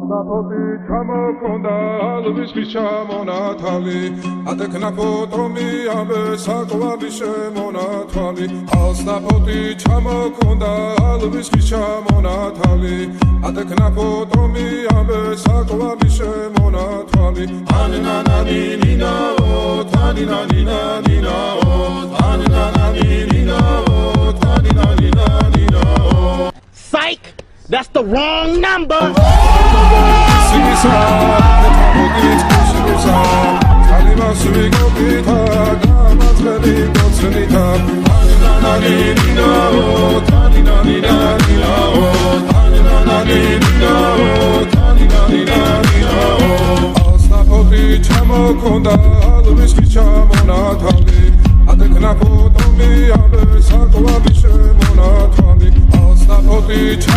Alsapoti ჩამოქონდა ალვის ჩამონათალი ატექნა ფოტომი ამე საკვალი შემონათვალი Alsapoti ჩამოქონდა ალვის ჩამონათალი ატექნა ფოტომი ამე საკვალი შემონათვალი ანანანინინაო თანინანინანინაო ანანანინინაო თანინანინანინაო Psych! That's the wrong number!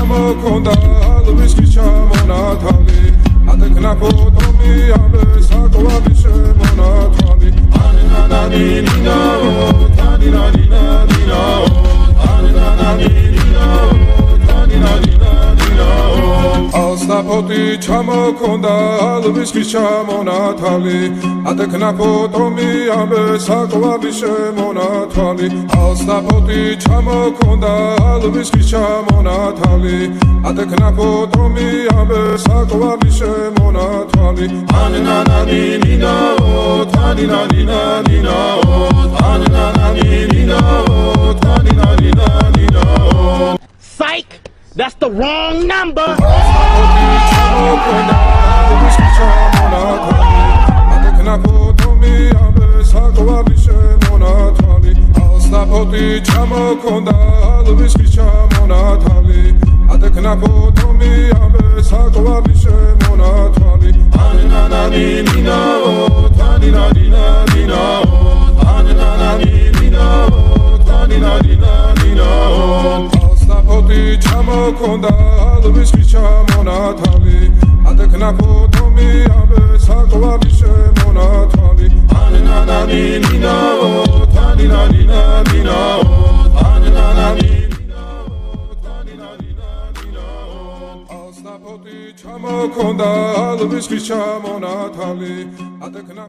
ჩამოქონდა ალვის ჩამონათალი ატექნა ფოტომი ამე საკვალი შემონათვალი ანანანინინაო თანინანინანინაო ანანანინინაო თანინანინანინაო Alsapoti ჩამოქონდა ალვის ჩამონათალი ატექნა ფოტომი ამე საკვალი შემონათვალი Alsapoti ჩამოქონდა ალვის ჩამონათალი ატექნა ფოტომი ამე საკვალი შემონათვალი ანანანინინაო თანინანინანინაო ანანანინინაო თანინანინანინაო Psych! That's the wrong number! ჩამოქონდა ალვის ჩამონათალი ატექნა ფოტომი ამე საკვალი შემონათვალი Alsapoti ჩამოქონდა ალვის ჩამონათალი ატექნა ფოტომი ამე საკვალი შემონათვალი ანანანინინაო თანინანინანინაო ანანანინინაო თანინანინანინაო Alsapoti ჩამოქონდა ალვის ჩამონათალი ატექნა ფოტომი ამე საკვალი შემონათვალი ანანანინინაო თანინანინანინაო ანანანინინაო თანინანინანინაო Alsapoti ჩამოქონდა ალვის ჩამონათალი ატექნა